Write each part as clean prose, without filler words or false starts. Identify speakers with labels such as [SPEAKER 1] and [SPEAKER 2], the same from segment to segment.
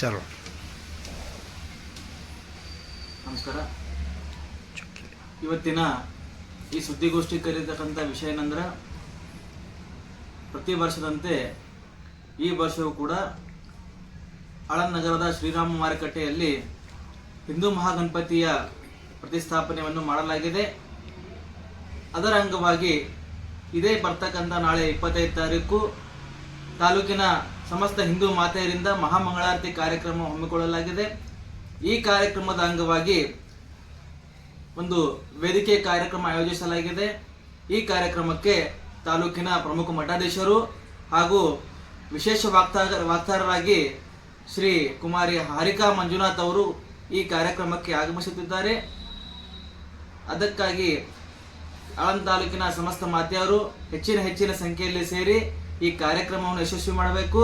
[SPEAKER 1] ಚಲೋ.
[SPEAKER 2] ನಮಸ್ಕಾರ. ಇವತ್ತಿನ ಈ ಸುದ್ದಿಗೋಷ್ಠಿ ಕರೆಯತಕ್ಕಂಥ ವಿಷಯ ಏನಂದ್ರೆ, ಪ್ರತಿ ವರ್ಷದಂತೆ ಈ ವರ್ಷವೂ ಕೂಡ ಆಳಂದ ನಗರದ ಶ್ರೀರಾಮ ಮಾರುಕಟ್ಟೆಯಲ್ಲಿ ಹಿಂದೂ ಮಹಾಗಣಪತಿಯ ಪ್ರತಿಷ್ಠಾಪನೆಯನ್ನು ಮಾಡಲಾಗಿದೆ. ಅದರ ಅಂಗವಾಗಿ ಇದೇ ಬರ್ತಕ್ಕಂಥ ನಾಳೆ 25 ತಾರೀಕು ತಾಲೂಕಿನ ಸಮಸ್ತ ಹಿಂದೂ ಮಾತೆಯರಿಂದ ಮಹಾಮಂಗಳಾರತಿ ಕಾರ್ಯಕ್ರಮ ಹಮ್ಮಿಕೊಳ್ಳಲಾಗಿದೆ. ಈ ಕಾರ್ಯಕ್ರಮದ ಅಂಗವಾಗಿ ಒಂದು ವೇದಿಕೆ ಕಾರ್ಯಕ್ರಮ ಆಯೋಜಿಸಲಾಗಿದೆ. ಈ ಕಾರ್ಯಕ್ರಮಕ್ಕೆ ತಾಲೂಕಿನ ಪ್ರಮುಖ ಮಠಾಧೀಶರು ಹಾಗೂ ವಿಶೇಷ ವಕ್ತಾರರಾಗಿ ಶ್ರೀ ಕುಮಾರಿ ಹಾರಿಕಾ ಮಂಜುನಾಥ್ ಅವರು ಈ ಕಾರ್ಯಕ್ರಮಕ್ಕೆ ಆಗಮಿಸುತ್ತಿದ್ದಾರೆ. ಅದಕ್ಕಾಗಿ ಆಳಂದ ತಾಲೂಕಿನ ಸಮಸ್ತ ಮಾತೆಯರು ಹೆಚ್ಚಿನ ಸಂಖ್ಯೆಯಲ್ಲಿ ಸೇರಿ ಈ ಕಾರ್ಯಕ್ರಮವನ್ನು ಯಶಸ್ವಿ ಮಾಡಬೇಕು.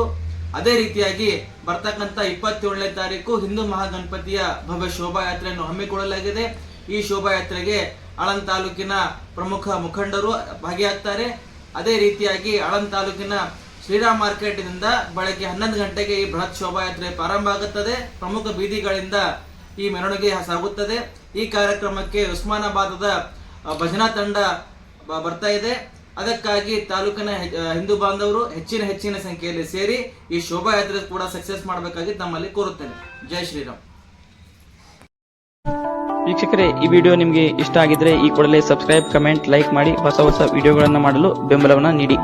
[SPEAKER 2] ಅದೇ ರೀತಿಯಾಗಿ ಬರ್ತಕ್ಕಂಥ 27ನೇ ತಾರೀಕು ಹಿಂದೂ ಮಹಾಗಣಪತಿಯ ಭವ್ಯ ಶೋಭಾಯಾತ್ರೆಯನ್ನು ಹಮ್ಮಿಕೊಳ್ಳಲಾಗಿದೆ. ಈ ಶೋಭಾಯಾತ್ರೆಗೆ ಆಳಂದ ತಾಲೂಕಿನ ಪ್ರಮುಖ ಮುಖಂಡರು ಭಾಗಿಯಾಗ್ತಾರೆ. ಅದೇ ರೀತಿಯಾಗಿ ಆಳಂದ ತಾಲೂಕಿನ ಶ್ರೀರಾಮ್ ಮಾರ್ಕೆಟ್ನಿಂದ ಬೆಳಗ್ಗೆ 11 ಗಂಟೆಗೆ ಈ ಬೃಹತ್ ಶೋಭಾಯಾತ್ರೆ ಪ್ರಾರಂಭ ಆಗುತ್ತದೆ. ಪ್ರಮುಖ ಬೀದಿಗಳಿಂದ ಈ ಮೆರವಣಿಗೆ ಸಾಗುತ್ತದೆ. ಈ ಕಾರ್ಯಕ್ರಮಕ್ಕೆ ಉಸ್ಮಾನಾಬಾದದ ಭಜನಾ ತಂಡ ಬರ್ತಾ ಇದೆ. ಅದಕ್ಕಾಗಿ ತಾಲೂಕಿನ ಹಿಂದೂ ಬಾಂಧವರು ಹೆಚ್ಚಿನ ಸಂಖ್ಯೆಯಲ್ಲಿ ಸೇರಿ ಈ ಶೋಭಾಯಾತ್ರೆ ಕೂಡ ಸಕ್ಸಸ್ ಮಾಡಬೇಕಾಗಿ ತಮ್ಮಲ್ಲಿ ಕೋರುತ್ತೇನೆ. ಜೈ ಶ್ರೀರಾಮ್.
[SPEAKER 3] ವೀಕ್ಷಕರೇ, ಈ ವಿಡಿಯೋ ನಿಮಗೆ ಇಷ್ಟ ಆಗಿದ್ರೆ ಈ ಕೂಡಲೇ ಸಬ್ಸ್ಕ್ರೈಬ್, ಕಮೆಂಟ್, ಲೈಕ್ ಮಾಡಿ ಹೊಸ ವಿಡಿಯೋಗಳನ್ನು ಮಾಡಲು ಬೆಂಬಲವನ್ನು ನೀಡಿ.